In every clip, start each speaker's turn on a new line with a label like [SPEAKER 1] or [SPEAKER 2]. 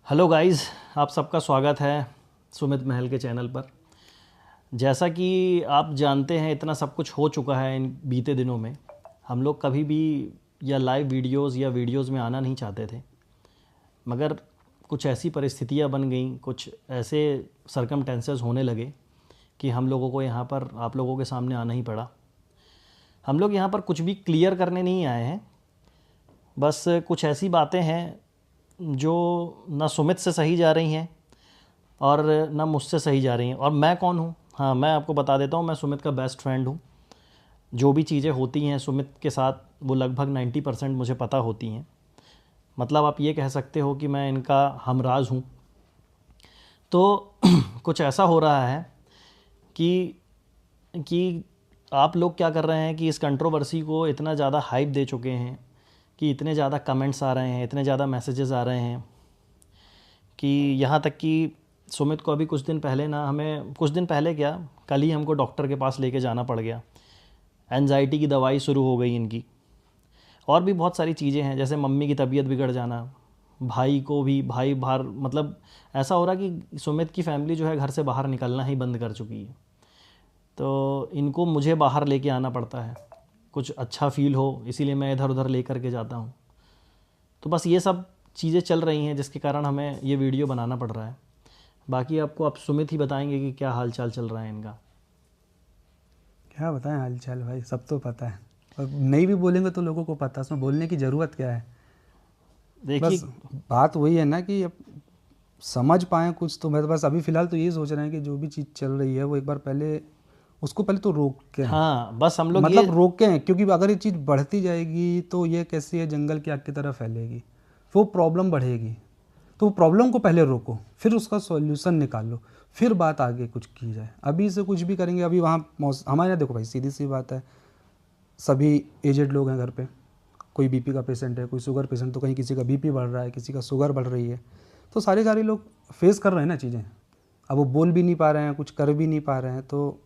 [SPEAKER 1] Hello guys, आप सबका स्वागत है सुमित महल के चैनल पर। जैसा कि आप जानते हैं, इतना सब कुछ हो चुका है इन बीते दिनों में। हम लोग कभी भी या लाइव वीडियोस में आना नहीं चाहते थे, मगर कुछ ऐसी परिस्थितियां बन गईं, कुछ ऐसे सरकमटेंसेस होने लगे कि हम लोगों को यहाँ पर आप लोगों के सामने आना ही पड़ा। हम लोग यहाँ पर कुछ भी क्लियर करने नहीं आए हैं, बस कुछ ऐसी बातें हैं जो ना सुमित से सही जा रही हैं और ना मुझसे सही जा रही हैं। और मैं कौन हूँ? हाँ, मैं आपको बता देता हूँ, मैं सुमित का बेस्ट फ्रेंड हूँ। जो भी चीज़ें होती हैं सुमित के साथ, वो लगभग 90% मुझे पता होती हैं। मतलब आप ये कह सकते हो कि मैं इनका हमराज हूँ। तो कुछ ऐसा हो रहा है कि आप लोग क्या कर रहे हैं कि इस कंट्रोवर्सी को इतना ज़्यादा हाइप दे चुके हैं कि इतने ज़्यादा कमेंट्स आ रहे हैं, इतने ज़्यादा मैसेजेस आ रहे हैं कि यहाँ तक कि सुमित को अभी कुछ दिन पहले क्या, कल ही हमको डॉक्टर के पास लेके जाना पड़ गया। एंजाइटी की दवाई शुरू हो गई इनकी। और भी बहुत सारी चीज़ें हैं, जैसे मम्मी की तबीयत बिगड़ जाना, भाई को भी, भाई बाहर, मतलब ऐसा हो रहा कि सुमित की फैमिली जो है घर से बाहर निकलना ही बंद कर चुकी है। तो इनको मुझे बाहर लेके आना पड़ता है, कुछ अच्छा फील हो, इसीलिए मैं इधर उधर ले कर के जाता हूँ। तो बस ये सब चीज़ें चल रही हैं जिसके कारण हमें ये वीडियो बनाना पड़ रहा है। बाकी आपको आप सुमित ही बताएंगे कि क्या हाल चाल चल रहा है इनका।
[SPEAKER 2] क्या बताएं हाल चाल भाई, सब तो पता है और नहीं भी बोलेंगे तो लोगों को पता है, उसमें बोलने की ज़रूरत क्या है।
[SPEAKER 1] देखिए,
[SPEAKER 2] बस बात वही है ना कि अब समझ पाएँ कुछ, तो मैं तो बस अभी फ़िलहाल तो यही सोच रहे हैं कि जो भी चीज़ चल रही है वो एक बार पहले उसको पहले तो रोक के हैं।
[SPEAKER 1] हाँ, बस हम लोग ये,
[SPEAKER 2] मतलब रोक के हैं, क्योंकि अगर ये चीज़ बढ़ती जाएगी तो ये कैसी है, जंगल की आग की तरह फैलेगी, वो प्रॉब्लम बढ़ेगी। तो प्रॉब्लम को पहले रोको, फिर उसका सॉल्यूशन निकालो, फिर बात आगे कुछ की जाए। अभी से कुछ भी करेंगे, अभी वहाँ हमारे यहाँ देखो भाई, सीधी सी बात है, सभी एजेड लोग हैं घर पे। कोई बीपी का पेशेंट है, कोई शुगर पेशेंट, तो कहीं किसी का बीपी बढ़ रहा है, किसी का शुगर बढ़ रही है। तो सारे लोग फेस कर रहे हैं ना चीज़ें। अब वो बोल भी नहीं पा रहे हैं, कुछ कर भी नहीं पा रहे हैं, तो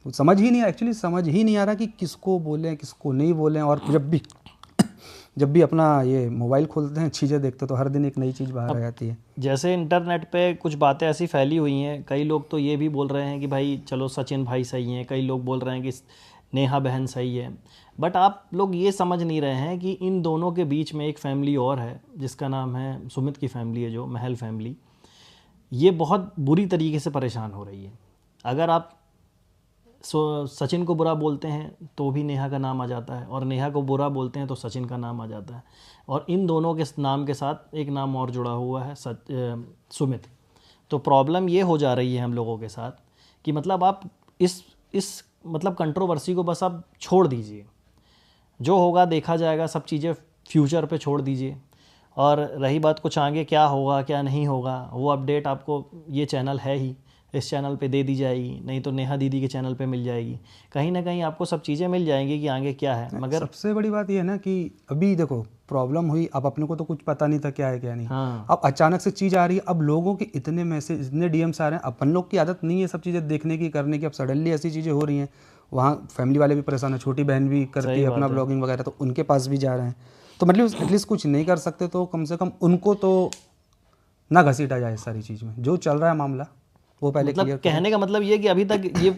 [SPEAKER 2] समझ ही नहीं, एक्चुअली समझ ही नहीं आ रहा कि किसको बोलें किसको नहीं बोलें। और जब भी अपना ये मोबाइल खोलते हैं, चीज़ें देखते तो हर दिन एक नई चीज़ बाहर आ
[SPEAKER 1] अब
[SPEAKER 2] जाती है।
[SPEAKER 1] जैसे इंटरनेट पे कुछ बातें ऐसी फैली हुई हैं, कई लोग तो ये भी बोल रहे हैं कि भाई चलो सचिन भाई सही हैं, कई लोग बोल रहे हैं कि नेहा बहन सही है। बट आप लोग ये समझ नहीं रहे हैं कि इन दोनों के बीच में एक फैमिली और है जिसका नाम है सुमित की फैमिली है, जो महल फैमिली। ये बहुत बुरी तरीके से परेशान हो रही है। अगर आप सचिन को बुरा बोलते हैं तो भी नेहा का नाम आ जाता है, और नेहा को बुरा बोलते हैं तो सचिन का नाम आ जाता है, और इन दोनों के नाम के साथ एक नाम और जुड़ा हुआ है, सुमित। तो प्रॉब्लम ये हो जा रही है हम लोगों के साथ कि मतलब आप इस मतलब कंट्रोवर्सी को बस आप छोड़ दीजिए। जो होगा देखा जाएगा, सब चीज़ें फ्यूचर पे छोड़ दीजिए। और रही बात कुछ आगे क्या होगा क्या नहीं होगा, वो अपडेट आपको, ये चैनल है ही, इस चैनल पे दे दी जाएगी, नहीं तो नेहा दीदी के चैनल पे मिल जाएगी। कहीं ना कहीं आपको सब चीज़ें मिल जाएंगी कि आगे क्या है। मगर
[SPEAKER 2] सबसे बड़ी बात यह है ना कि अभी देखो प्रॉब्लम हुई, अब अपने को तो कुछ पता नहीं था क्या है क्या नहीं।
[SPEAKER 1] हाँ,
[SPEAKER 2] अब अचानक से चीज़ आ रही है, अब लोगों के इतने मैसेज, इतने डीएम्स आ रहे हैं। अपन लोग की आदत नहीं है सब चीज़ें देखने की, करने की। अब सडनली ऐसी चीज़ें हो रही हैं, वहाँ फैमिली वाले भी परेशान है, छोटी बहन भी करती
[SPEAKER 1] सही
[SPEAKER 2] है अपना
[SPEAKER 1] बात है।
[SPEAKER 2] ब्लॉगिंग वगैरह, तो उनके पास भी जा रहे हैं। तो मतलब एटलीस्ट कुछ नहीं कर सकते तो कम से कम उनको तो ना घसीटा जाए सारी चीज़ में। जो चल रहा है मामला वो पहले
[SPEAKER 1] मतलब
[SPEAKER 2] क्लियर करो।
[SPEAKER 1] कहने का मतलब ये कि अभी तक ये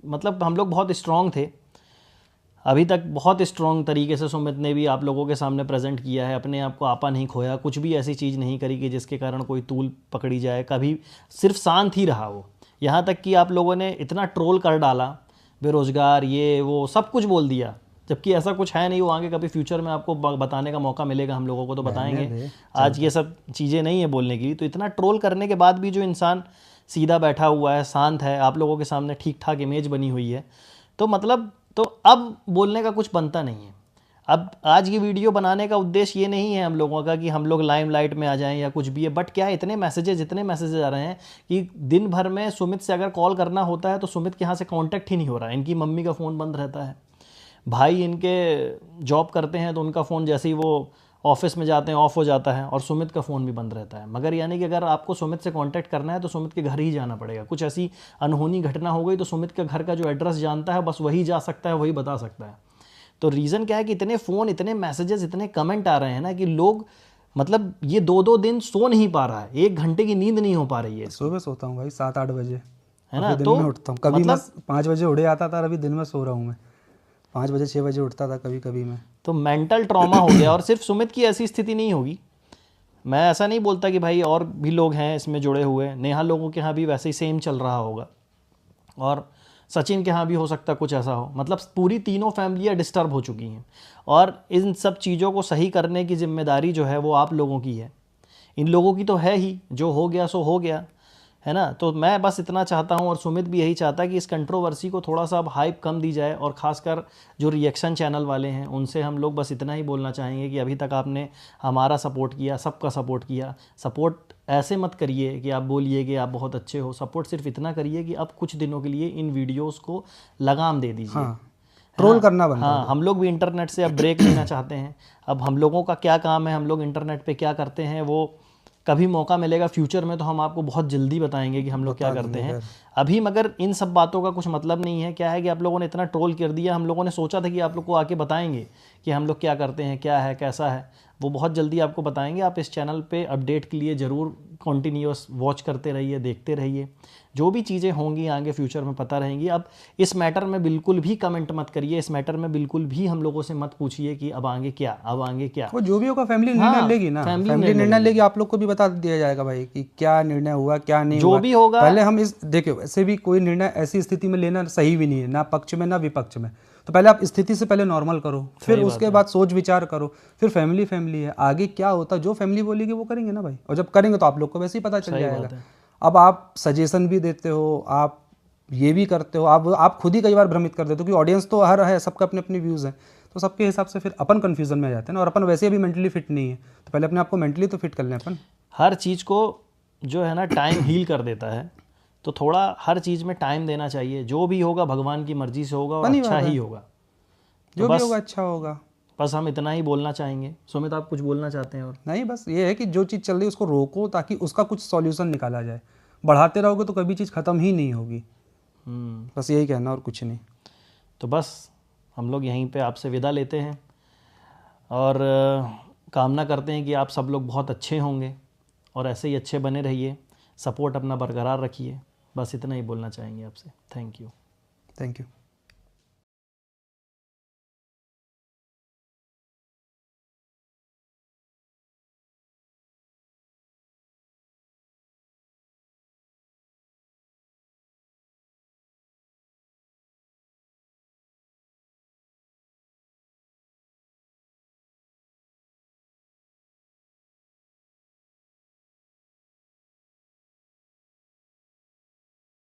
[SPEAKER 1] मतलब हम लोग बहुत स्ट्रांग थे, अभी तक बहुत स्ट्रॉन्ग तरीके से सुमित ने भी आप लोगों के सामने प्रेजेंट किया है, अपने आप को आपा नहीं खोया, कुछ भी ऐसी चीज़ नहीं करी कि जिसके कारण कोई तूल पकड़ी जाए। कभी सिर्फ शांत ही रहा वो। यहाँ तक कि आप लोगों ने इतना ट्रोल कर डाला, बेरोज़गार, ये वो सब कुछ बोल दिया, जबकि ऐसा कुछ है नहीं। वो आगे कभी फ्यूचर में आपको बताने का मौका मिलेगा हम लोगों को, तो
[SPEAKER 2] रहने
[SPEAKER 1] बताएंगे।
[SPEAKER 2] दे,
[SPEAKER 1] आज ये सब चीज़ें नहीं है बोलने की। तो इतना ट्रोल करने के बाद भी जो इंसान सीधा बैठा हुआ है, शांत है, आप लोगों के सामने ठीक ठाक इमेज बनी हुई है, तो मतलब तो अब बोलने का कुछ बनता नहीं है। अब आज की वीडियो बनाने का उद्देश्य ये नहीं है हम लोगों का कि हम लोग लाइमलाइट में आ जाएं या कुछ भी है। बट क्या है, इतने मैसेजेस आ रहे हैं कि दिन भर में सुमित से अगर कॉल करना होता है तो सुमित के यहाँ से कांटेक्ट ही नहीं हो रहा है। इनकी मम्मी का फ़ोन बंद रहता है, भाई इनके जॉब करते हैं तो उनका फ़ोन जैसे ही वो ऑफिस में जाते हैं ऑफ हो जाता है, और सुमित का फ़ोन भी बंद रहता है। मगर यानी कि अगर आपको सुमित से कांटेक्ट करना है तो सुमित के घर ही जाना पड़ेगा। कुछ ऐसी अनहोनी घटना हो गई तो सुमित के घर का जो एड्रेस जानता है बस वही जा सकता है, वही बता सकता है। तो रीज़न क्या है कि इतने फ़ोन, इतने मैसेजेस, इतने कमेंट आ रहे हैं ना कि लोग मतलब ये 2-2 दिन सो नहीं पा रहा है, 1 घंटे की नींद नहीं हो पा रही है।
[SPEAKER 2] सुबह सोता हूँ भाई 7-8 बजे,
[SPEAKER 1] है ना?
[SPEAKER 2] अभी दिन
[SPEAKER 1] तो
[SPEAKER 2] में उठता हूँ कभी
[SPEAKER 1] मतलब
[SPEAKER 2] मैं 5 बजे उड़े आता था, अभी दिन में सो रहा हूँ मैं 5 बजे 6 बजे उठता था कभी कभी मैं।
[SPEAKER 1] तो मेंटल ट्रॉमा हो गया। और सिर्फ सुमित की ऐसी स्थिति नहीं होगी, मैं ऐसा नहीं बोलता कि भाई और भी लोग हैं इसमें जुड़े हुए, नेहा लोगों के यहाँ भी वैसे ही सेम चल रहा होगा, और सचिन के यहाँ भी हो सकता है कुछ ऐसा हो। मतलब पूरी तीनों फैमिलियाँ डिस्टर्ब हो चुकी हैं, और इन सब चीज़ों को सही करने की जिम्मेदारी जो है वो आप लोगों की है। इन लोगों की तो है ही, जो हो गया सो हो गया, है ना? तो मैं बस इतना चाहता हूँ, और सुमित भी यही चाहता है कि इस कंट्रोवर्सी को थोड़ा सा अब हाइप कम दी जाए, और ख़ासकर जो रिएक्शन चैनल वाले हैं उनसे हम लोग बस इतना ही बोलना चाहेंगे कि अभी तक आपने हमारा सपोर्ट किया, सबका सपोर्ट किया, सपोर्ट ऐसे मत करिए कि आप बोलिए कि आप बहुत अच्छे हो। सपोर्ट सिर्फ इतना करिए कि अब कुछ दिनों के लिए इन वीडियोज़ को लगाम दे दीजिए।
[SPEAKER 2] हाँ, ट्रोल करना बंद कर
[SPEAKER 1] हाँ,
[SPEAKER 2] दो।
[SPEAKER 1] हम लोग भी इंटरनेट से अब ब्रेक लेना चाहते हैं। अब हम लोगों का क्या काम है, हम लोग इंटरनेट पे क्या करते हैं, वो कभी मौका मिलेगा फ्यूचर में तो हम आपको बहुत जल्दी बताएंगे कि हम लोग क्या
[SPEAKER 2] बता
[SPEAKER 1] करते
[SPEAKER 2] देंगे
[SPEAKER 1] हैं।
[SPEAKER 2] फिर।
[SPEAKER 1] अभी मगर इन सब बातों का कुछ मतलब नहीं है। क्या है कि आप लोगों ने इतना ट्रोल कर दिया, हम लोगों ने सोचा था कि आप लोग को आके बताएंगे कि हम लोग क्या करते हैं, क्या है, कैसा है, वो बहुत जल्दी आपको बताएंगे। आप इस चैनल पे अपडेट के लिए ज़रूर कॉन्टीन्यूअस वॉच करते रहिए, देखते रहिए, जो भी चीज़ें होंगी आगे फ्यूचर में पता रहेंगी। अब इस मैटर में बिल्कुल भी कमेंट मत करिए, इस मैटर में बिल्कुल भी हम लोगों से मत पूछिए कि अब आगे क्या, अब आगे क्या।
[SPEAKER 2] वो जो भी होगा फैमिली निर्णय
[SPEAKER 1] हाँ,
[SPEAKER 2] लेगी ना,
[SPEAKER 1] फैमिली
[SPEAKER 2] फैमिली
[SPEAKER 1] निर्णय
[SPEAKER 2] निर्णय
[SPEAKER 1] लेगी।
[SPEAKER 2] लेगी, आप लोग को भी बता दिया जाएगा भाई कि क्या निर्णय हुआ क्या नहीं
[SPEAKER 1] जो
[SPEAKER 2] हुआ।
[SPEAKER 1] भी होगा,
[SPEAKER 2] पहले हम इस देखिए, वैसे भी कोई निर्णय ऐसी स्थिति में लेना सही भी नहीं है, ना पक्ष में ना विपक्ष में। तो पहले आप स्थिति से पहले नॉर्मल करो, फिर
[SPEAKER 1] सही बात
[SPEAKER 2] उसके
[SPEAKER 1] है।
[SPEAKER 2] बाद सोच विचार करो, फिर फैमिली फैमिली है, आगे क्या होता है जो फैमिली बोलेगी वो करेंगे ना भाई। और जब करेंगे तो आप लोग को वैसे ही पता चल
[SPEAKER 1] सही
[SPEAKER 2] जाएगा।
[SPEAKER 1] बात है।
[SPEAKER 2] अब आप सजेशन भी देते हो, आप ये भी करते हो, आप खुद ही कई बार भ्रमित कर देते हो कि ऑडियंस तो हर है, सबका अपने अपने व्यूज़ हैं, तो सबके हिसाब से फिर अपन कन्फ्यूजन में आ जाते हैं ना। और अपन वैसे भी मेंटली फिट नहीं है, तो पहले अपने आप को मेंटली तो फिट कर लें अपन।
[SPEAKER 1] हर चीज़ को जो है ना टाइम हील कर देता है, तो थोड़ा हर चीज़ में टाइम देना चाहिए। जो भी होगा भगवान की मर्ज़ी से होगा, और
[SPEAKER 2] बनी
[SPEAKER 1] अच्छा
[SPEAKER 2] बात
[SPEAKER 1] ही
[SPEAKER 2] है,
[SPEAKER 1] होगा। तो
[SPEAKER 2] जो भी
[SPEAKER 1] बस
[SPEAKER 2] होगा अच्छा होगा।
[SPEAKER 1] बस हम इतना ही बोलना चाहेंगे। सुमित, आप कुछ बोलना चाहते हैं और?
[SPEAKER 2] नहीं, बस ये है कि जो चीज़ चल रही है उसको रोको, ताकि उसका कुछ सॉल्यूशन निकाला जाए। बढ़ाते रहोगे तो कभी चीज़ ख़त्म ही नहीं होगी। बस यही कहना और कुछ नहीं।
[SPEAKER 1] तो बस हम लोग यहीं पे आपसे विदा लेते हैं, और कामना करते हैं कि आप सब लोग बहुत अच्छे होंगे, और ऐसे ही अच्छे बने रहिए, सपोर्ट अपना बरकरार रखिए। बस इतना ही बोलना चाहेंगे आपसे। Thank you.
[SPEAKER 2] Thank you.